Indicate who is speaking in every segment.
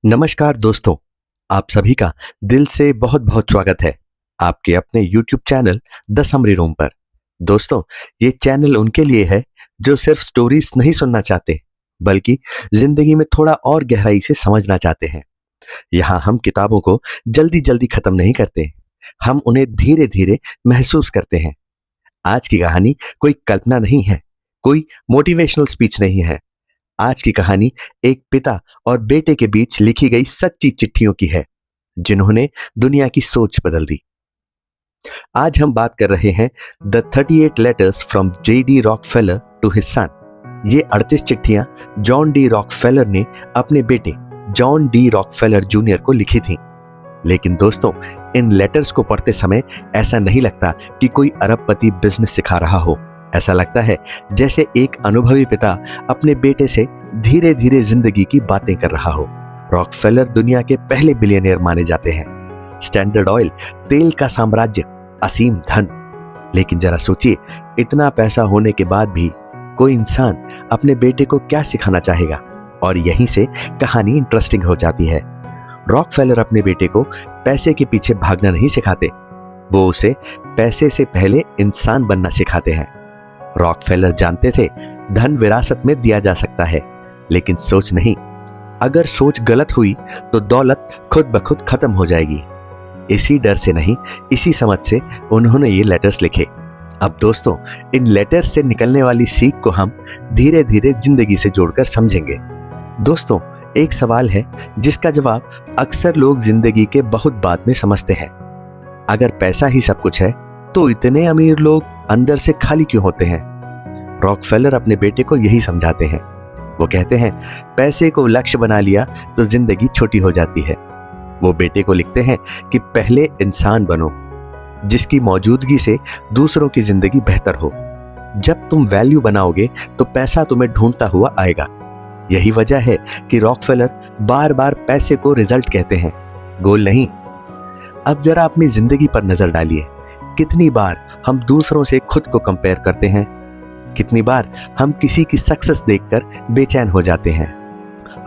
Speaker 1: नमस्कार दोस्तों, आप सभी का दिल से बहुत बहुत स्वागत है आपके अपने YouTube channel the summary room पर। दोस्तों, ये चैनल उनके लिए है जो सिर्फ स्टोरीज नहीं सुनना चाहते बल्कि जिंदगी में थोड़ा और गहराई से समझना चाहते हैं। यहाँ हम किताबों को जल्दी जल्दी खत्म नहीं करते, हम उन्हें धीरे धीरे महसूस करते हैं। आज की कहानी कोई कल्पना नहीं है, कोई मोटिवेशनल स्पीच नहीं है। आज की कहानी एक पिता और बेटे के बीच लिखी गई सच्ची चिट्ठियों की है जिन्होंने दुनिया की सोच बदल दी। आज हम बात कर रहे हैं the 38 letters from J.D. Rockefeller to his son. ये 38 चिट्ठियां जॉन डी रॉकफेलर ने अपने बेटे जॉन डी रॉकफेलर जूनियर को लिखी थी। लेकिन दोस्तों, इन लेटर्स को पढ़ते समय ऐसा नहीं लगता कि कोई अरबपति बिजनेस सिखा रहा हो। ऐसा लगता है जैसे एक अनुभवी पिता अपने बेटे से धीरे धीरे जिंदगी की बातें कर रहा हो। रॉकफेलर दुनिया के पहले बिलियनियर माने जाते हैं। स्टैंडर्ड ऑयल, तेल का साम्राज्य, असीम धन। लेकिन जरा सोचिए, इतना पैसा होने के बाद भी कोई इंसान अपने बेटे को क्या सिखाना चाहेगा? और यहीं से कहानी इंटरेस्टिंग हो जाती है। रॉकफेलर अपने बेटे को पैसे के पीछे भागना नहीं सिखाते, वो उसे पैसे से पहले इंसान बनना सिखाते हैं। रॉकफेलर जानते थे धन विरासत में दिया जा सकता है, लेकिन सोच नहीं। अगर सोच गलत हुई तो दौलत खुद ब खुद खत्म हो जाएगी। इसी डर से नहीं, इसी समझ से उन्होंने ये लेटर्स लिखे। अब दोस्तों, इन लेटर्स से निकलने वाली सीख को हम धीरे धीरे जिंदगी से जोड़कर समझेंगे। दोस्तों, एक सवाल है जिसका जवाब अक्सर लोग जिंदगी के बहुत बाद में समझते हैं। अगर पैसा ही सब कुछ है तो इतने अमीर लोग अंदर से खाली क्यों होते हैं? रॉकफेलर अपने बेटे को यही समझाते हैं। वो कहते हैं, पैसे को लक्ष्य बना लिया तो जिंदगी छोटी हो जाती है। वो बेटे को लिखते हैं कि पहले इंसान बनो जिसकी मौजूदगी से दूसरों की जिंदगी बेहतर हो। जब तुम वैल्यू बनाओगे तो पैसा तुम्हें ढूंढता हुआ आएगा। यही वजह है कि रॉकफेलर बार बार पैसे को रिजल्ट कहते हैं, गोल नहीं। अब जरा अपनी जिंदगी पर नजर डालिए। कितनी बार हम दूसरों से खुद को कंपेयर करते हैं? कितनी बार हम किसी की सक्सेस देखकर बेचैन हो जाते हैं?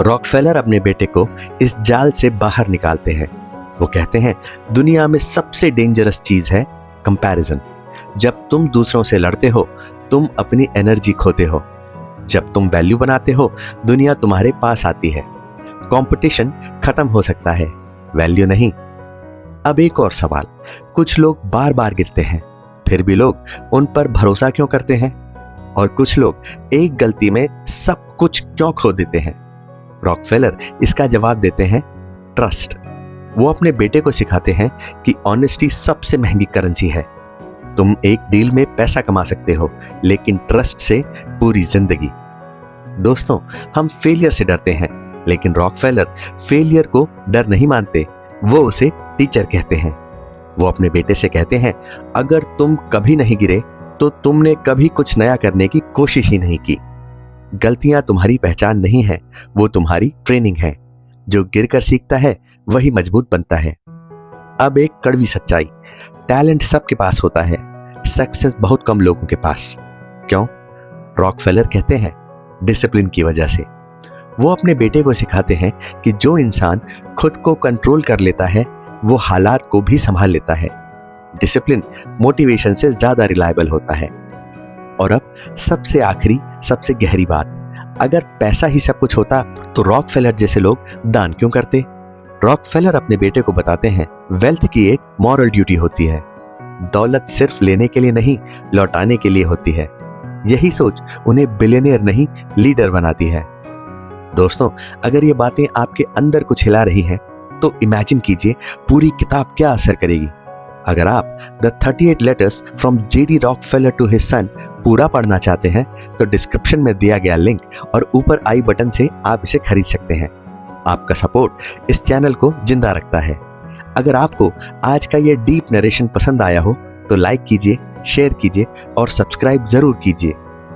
Speaker 1: रॉकफेलर अपने बेटे को इस जाल से बाहर निकालते हैं। वो कहते हैं, दुनिया में सबसे डेंजरस चीज है कंपैरिजन। जब तुम दूसरों से लड़ते हो, तुम अपनी एनर्जी खोते हो। जब तुम वैल्यू बनाते हो, दुनिया तुम्हारे पास आती है। कंपटीशन खत्म हो सकता है, वैल्यू नहीं। अब एक और सवाल, कुछ लोग बार बार गिरते हैं, फिर भी लोग उन पर भरोसा क्यों करते हैं? और कुछ लोग एक गलती में सब कुछ क्यों खो देते हैं? रॉकफेलर इसका जवाब देते हैं, ट्रस्ट। वो अपने बेटे को सिखाते हैं कि ऑनेस्टी सबसे महंगी करेंसी है। तुम एक डील में पैसा कमा सकते हो, लेकिन ट्रस्ट से पूरी जिंदगी। दोस्तों, हम फेलियर से डरते हैं, लेकिन रॉकफेलर फेलियर को डर नहीं मानते, वो उसे टीचर कहते हैं। वो अपने बेटे से कहते हैं, अगर तुम कभी नहीं गिरे तो तुमने कभी कुछ नया करने की कोशिश ही नहीं की। गलतियां तुम्हारी पहचान नहीं है, वो तुम्हारी ट्रेनिंग है। जो गिरकर सीखता है वही मजबूत बनता है। अब एक कड़वी सच्चाई, टैलेंट सबके पास होता है, सक्सेस बहुत कम लोगों के पास। क्यों? रॉकफेलर कहते हैं, डिसिप्लिन की वजह से। वो अपने बेटे को सिखाते हैं कि जो इंसान खुद को कंट्रोल कर लेता है वो हालात को भी संभाल लेता है। डिसिप्लिन मोटिवेशन से ज्यादा रिलायबल होता है। और अब सबसे आखिरी, सबसे गहरी बात, अगर पैसा ही सब कुछ होता तो रॉकफेलर जैसे लोग दान क्यों करते? रॉकफेलर अपने बेटे को बताते हैं, वेल्थ की एक मॉरल ड्यूटी होती है। दौलत सिर्फ लेने के लिए नहीं, लौटाने के लिए होती है। यही सोच उन्हें बिलियनियर नहीं, लीडर बनाती है। दोस्तों, अगर ये बातें आपके अंदर कुछ हिला रही हैं तो इमेजिन कीजिए पूरी किताब क्या असर करेगी। अगर आप the 38 letters from J.D. Rockefeller to his son पूरा पढ़ना चाहते हैं तो डिस्क्रिप्शन में दिया गया लिंक और ऊपर आई बटन से आप इसे खरीद सकते हैं। आपका सपोर्ट इस चैनल को जिंदा रखता है। अगर आपको आज का ये डीप नरेशन पसंद आया हो तो लाइक कीजिए, शेयर कीजिए और सब्सक्राइब जरूर कीजिए,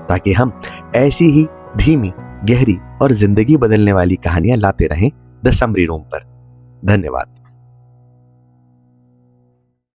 Speaker 1: ताकि हम ऐसी ही धीमी, गहरी और जिंदगी बदलने वाली कहानियां लाते रहें द समरी रूम पर। धन्यवाद।